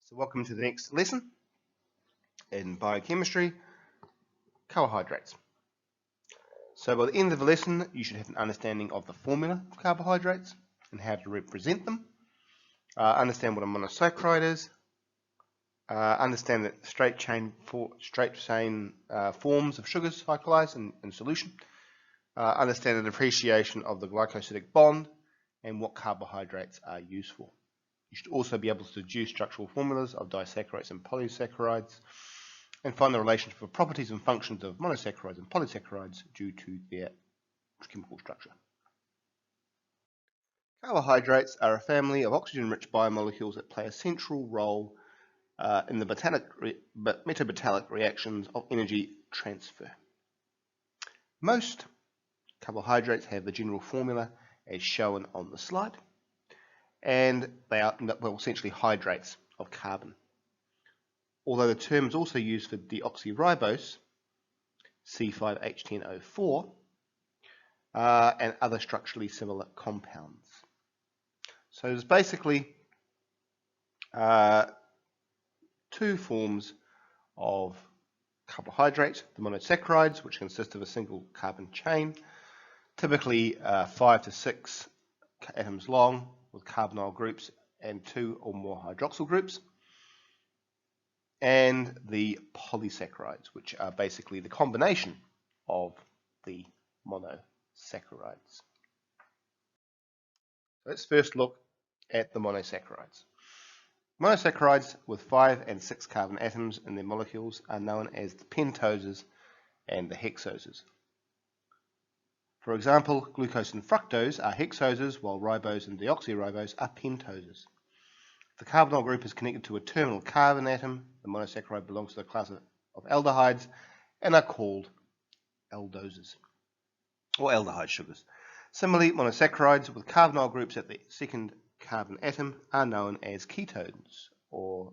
So welcome to the next lesson in biochemistry, carbohydrates. So by the end of the lesson, you should have an understanding of the formula of carbohydrates and how to represent them, understand what a monosaccharide is, understand that straight chain forms of sugars cyclize in solution, understand an appreciation of the glycosidic bond and what carbohydrates are used for. You should also be able to deduce structural formulas of disaccharides and polysaccharides and find the relationship of properties and functions of monosaccharides and polysaccharides due to their chemical structure. Carbohydrates are a family of oxygen-rich biomolecules that play a central role in the metametallic reactions of energy transfer. Most carbohydrates have the general formula as shown on the slide, and they are essentially hydrates of carbon. Although the term is also used for deoxyribose, C5H10O4, and other structurally similar compounds. So there's basically two forms of carbohydrate: the monosaccharides, which consist of a single carbon chain, typically 5 to 6 atoms long, with carbonyl groups and 2 or more hydroxyl groups, and the polysaccharides, which are basically the combination of the monosaccharides. Let's first look at the monosaccharides. Monosaccharides with 5 and 6 carbon atoms in their molecules are known as the pentoses and the hexoses. For example, glucose and fructose are hexoses, while ribose and deoxyribose are pentoses. If the carbonyl group is connected to a terminal carbon atom, the monosaccharide belongs to the class of aldehydes and are called aldoses, or aldehyde sugars. Similarly, monosaccharides with carbonyl groups at the second carbon atom are known as ketones, or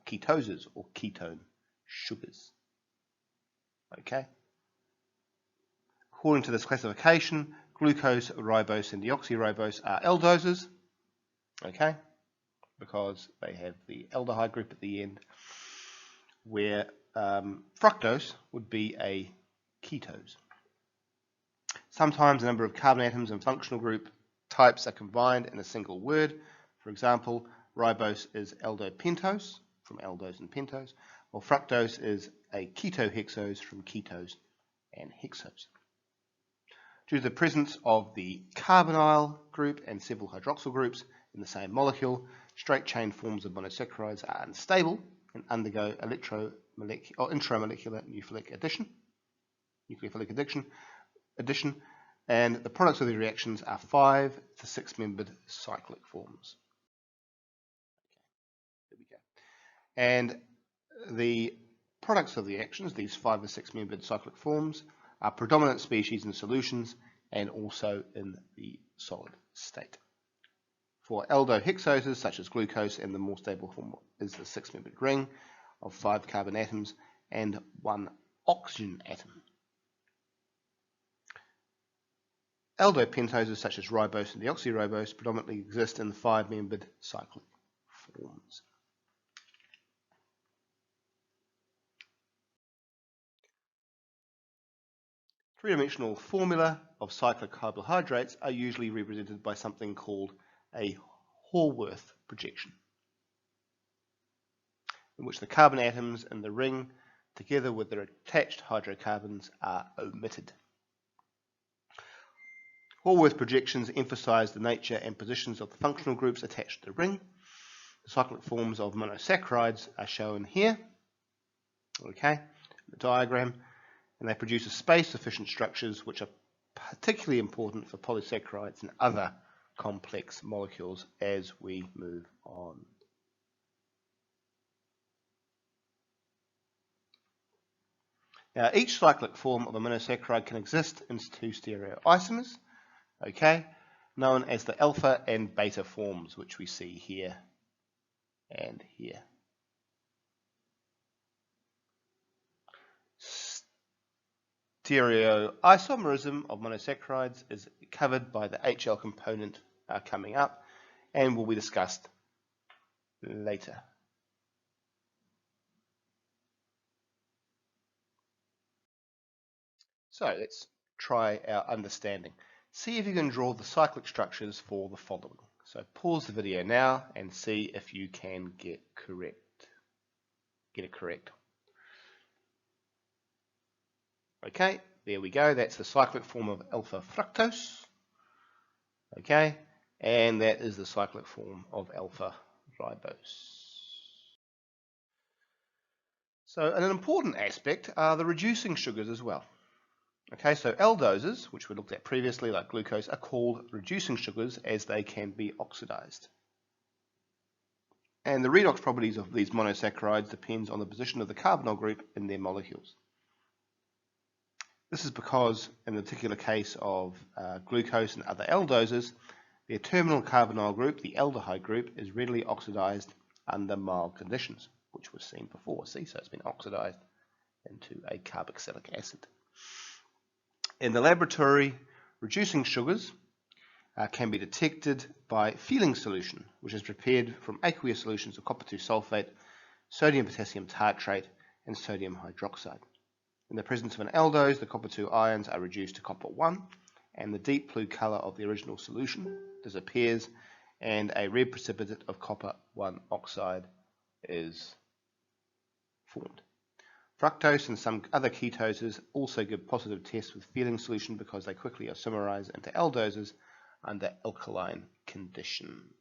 ketoses, or ketone sugars. Okay? According to this classification, glucose, ribose, and deoxyribose are aldoses, okay, because they have the aldehyde group at the end, where fructose would be a ketose. Sometimes a number of carbon atoms and functional group types are combined in a single word. For example, ribose is aldopentose, from aldose and pentose, while fructose is a ketohexose, from ketose and hexose. Due to the presence of the carbonyl group and several hydroxyl groups in the same molecule, straight chain forms of monosaccharides are unstable and undergo intramolecular nucleophilic addition, and the products of the reactions are 5 to 6-membered cyclic forms. Okay, there we go. And the products of the reactions, these 5 to 6-membered cyclic forms, are predominant species in solutions and also in the solid state. For aldohexoses, such as glucose, and the more stable form is the 6-membered ring of 5 carbon atoms and 1 oxygen atom. Aldopentoses, such as ribose and deoxyribose, predominantly exist in the 5-membered cyclic forms. Three-dimensional formula of cyclic carbohydrates are usually represented by something called a Haworth projection, in which the carbon atoms in the ring, together with their attached hydrocarbons, are omitted. Haworth projections emphasize the nature and positions of the functional groups attached to the ring. The cyclic forms of monosaccharides are shown here, okay, in the diagram, and they produce a space-efficient structures which are particularly important for polysaccharides and other complex molecules as we move on. Now, each cyclic form of a monosaccharide can exist in 2 stereoisomers, okay, known as the alpha and beta forms, which we see here and here. Stereoisomerism of monosaccharides is covered by the HL component coming up and will be discussed later. So let's try our understanding. See if you can draw the cyclic structures for the following. So pause the video now and see if you can get it correct. Okay, there we go. That's the cyclic form of alpha fructose. Okay, and that is the cyclic form of alpha ribose. So an important aspect are the reducing sugars as well. Okay, so aldoses, which we looked at previously, like glucose, are called reducing sugars as they can be oxidized. And the redox properties of these monosaccharides depends on the position of the carbonyl group in their molecules. This is because, in the particular case of glucose and other aldoses, their terminal carbonyl group, the aldehyde group, is readily oxidized under mild conditions, which was seen before. See, so it's been oxidized into a carboxylic acid. In the laboratory, reducing sugars can be detected by feeling solution, which is prepared from aqueous solutions of copper 2 sulfate, sodium potassium tartrate, and sodium hydroxide. In the presence of an aldose, the copper 2 ions are reduced to copper 1, and the deep blue color of the original solution disappears, and a red precipitate of copper 1 oxide is formed. Fructose and some other ketoses also give positive tests with feeling solution because they quickly isomerize into aldoses under alkaline conditions.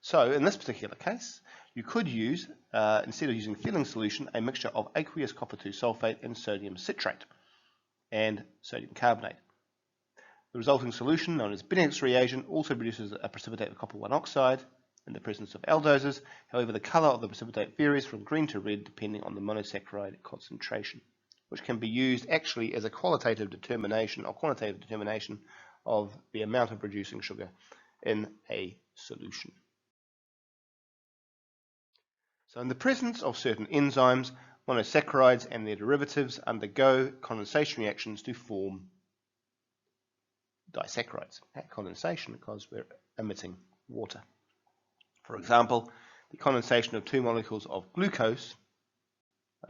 So in this particular case, you could use, instead of using feeling solution, a mixture of aqueous copper 2 sulfate and sodium citrate and sodium carbonate. The resulting solution, known as Benedict's reagent, also produces a precipitate of copper 1 oxide in the presence of aldoses. However, the color of the precipitate varies from green to red depending on the monosaccharide concentration, which can be used actually as a qualitative determination or quantitative determination of the amount of reducing sugar in a solution. So in the presence of certain enzymes, monosaccharides and their derivatives undergo condensation reactions to form disaccharides. At condensation, because we're emitting water. For example, the condensation of 2 molecules of glucose,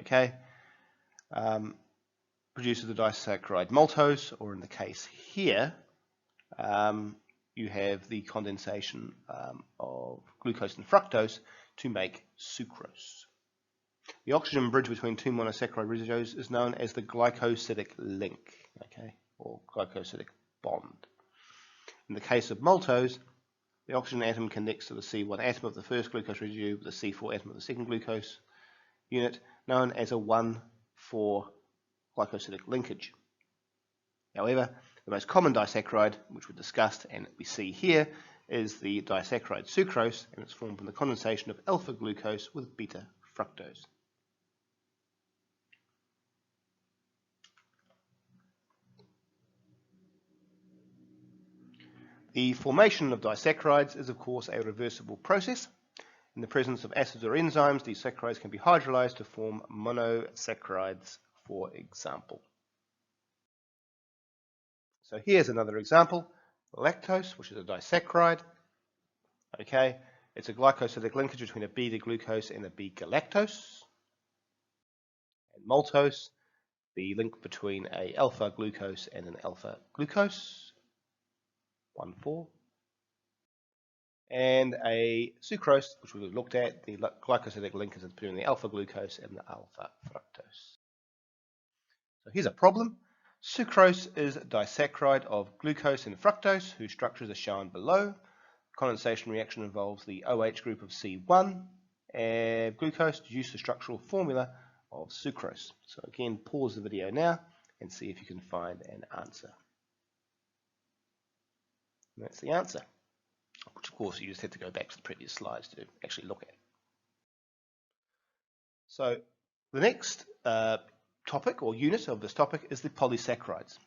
produces the disaccharide maltose, or in the case here, you have the condensation of glucose and fructose to make sucrose. The oxygen bridge between 2 monosaccharide residues is known as the glycosidic link, or glycosidic bond. In the case of maltose, the oxygen atom connects to the C1 atom of the first glucose residue with the C4 atom of the second glucose unit, known as a 1,4 glycosidic linkage. However, the most common disaccharide, which we discussed and we see here, is the disaccharide sucrose, and it's formed from the condensation of alpha glucose with beta fructose. The formation of disaccharides is, of course, a reversible process. In the presence of acids or enzymes, these saccharides can be hydrolyzed to form monosaccharides, for example. So here's another example. Lactose, which is a disaccharide. It's a glycosidic linkage between a beta-glucose and a beta-galactose. And maltose, the link between a alpha-glucose and an alpha-glucose. 1,4. And a sucrose, which we looked at, the glycosidic link is between the alpha-glucose and the alpha-fructose. So here's a problem. Sucrose is a disaccharide of glucose and fructose, whose structures are shown below. Condensation reaction involves the OH group of C1 and glucose to use the structural formula of sucrose. So again, pause the video now and see if you can find an answer. And that's the answer, which of course you just have to go back to the previous slides to actually look at. So the next topic or unit of this topic is the polysaccharides.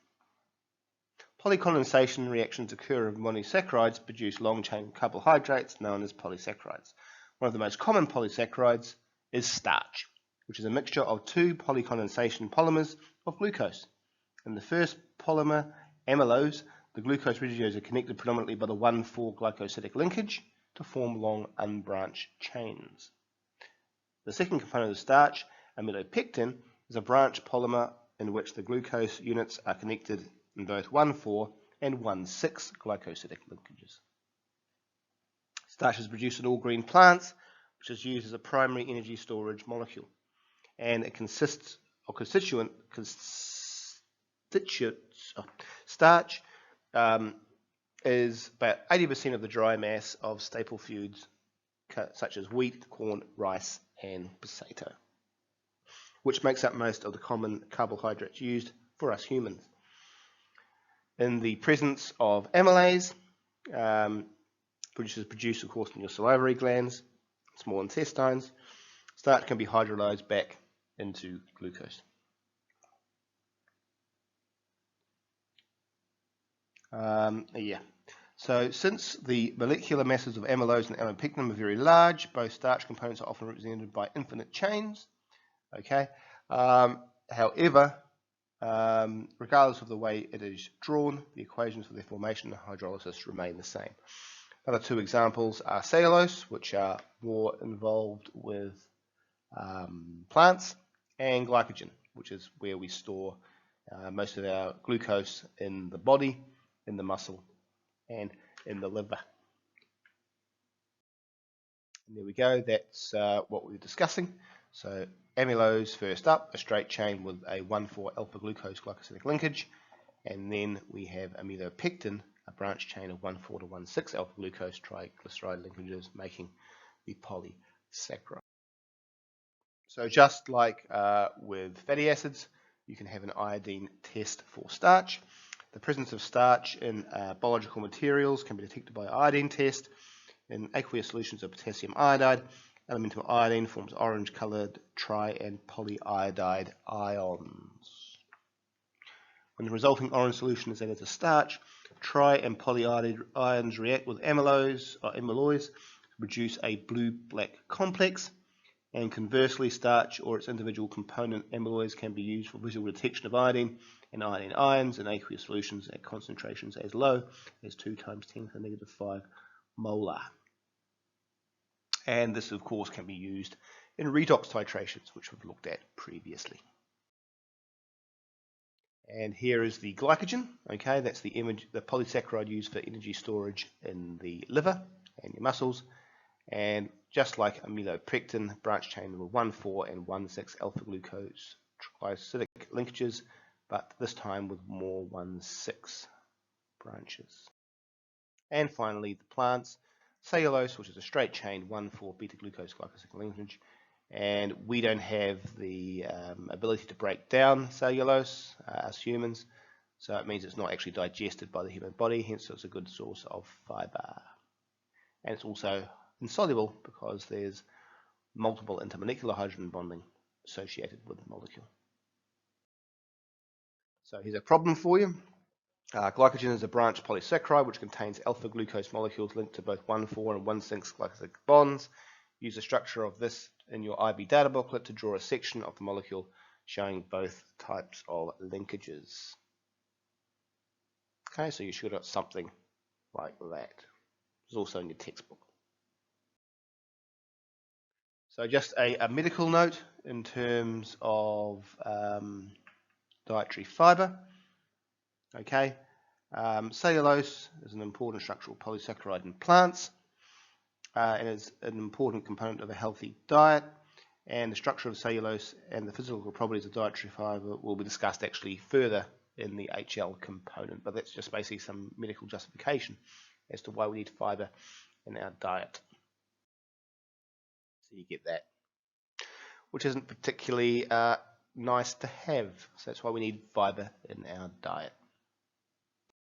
Polycondensation reactions occur when monosaccharides produce long-chain carbohydrates known as polysaccharides. One of the most common polysaccharides is starch, which is a mixture of 2 polycondensation polymers of glucose. In the first polymer, amylose, the glucose residues are connected predominantly by the 1,4 glycosidic linkage to form long unbranched chains. The second component of starch, Amylopectin is a branch polymer in which the glucose units are connected in both 1,4 and 1,6 glycosidic linkages. Starch is produced in all green plants, which is used as a primary energy storage molecule, and it consists of constituents. Starch is about 80% of the dry mass of staple foods such as wheat, corn, rice, and potato, which makes up most of the common carbohydrates used for us humans. In the presence of amylase, which is produced, of course, in your salivary glands, small intestines, starch can be hydrolyzed back into glucose. So since the molecular masses of amylose and amylopectin are very large, both starch components are often represented by infinite chains. Okay. However, regardless of the way it is drawn, the equations for their formation and hydrolysis remain the same. Other two examples are cellulose, which are more involved with plants, and glycogen, which is where we store most of our glucose in the body, in the muscle, and in the liver. And there we go, that's what we were discussing. So amylose first up, a straight chain with a 1,4 alpha glucose glycosidic linkage, and then we have amylopectin, a branch chain of 1,4 to 1,6 alpha glucose triglyceride linkages, making the polysaccharide. So just like with fatty acids, you can have an iodine test for starch. The presence of starch in biological materials can be detected by iodine test. In aqueous solutions of potassium iodide, elemental iodine forms orange-colored tri- and polyiodide ions. When the resulting orange solution is added to starch, tri- and polyiodide ions react with amylose to produce a blue-black complex, and conversely, starch or its individual component amylose can be used for visual detection of iodine and iodine ions in aqueous solutions at concentrations as low as 2 times 10 to the negative 5 molar. And this, of course, can be used in redox titrations, which we've looked at previously. And here is the glycogen. Okay, that's the polysaccharide used for energy storage in the liver and your muscles. And just like amylopectin, branch chain with 1,4 and 1,6 alpha glucose triglyceridic linkages, but this time with more 1,6 branches. And finally, the plants, cellulose, which is a straight chain 1,4 beta glucose glycosidic linkage, and we don't have the ability to break down cellulose as humans, so it means it's not actually digested by the human body, hence it's a good source of fiber. And it's also insoluble because there's multiple intermolecular hydrogen bonding associated with the molecule. So here's a problem for you. Glycogen is a branch polysaccharide which contains alpha glucose molecules linked to both 1,4 and 1,6 glycosidic bonds. Use the structure of this in your IB data booklet to draw a section of the molecule showing both types of linkages. Okay, so you should have something like that. It's also in your textbook. So just a medical note in terms of dietary fiber. Okay, cellulose is an important structural polysaccharide in plants and is an important component of a healthy diet. And the structure of cellulose and the physical properties of dietary fiber will be discussed actually further in the HL component, but that's just basically some medical justification as to why we need fiber in our diet. So you get that, which isn't particularly nice to have, so that's why we need fiber in our diet.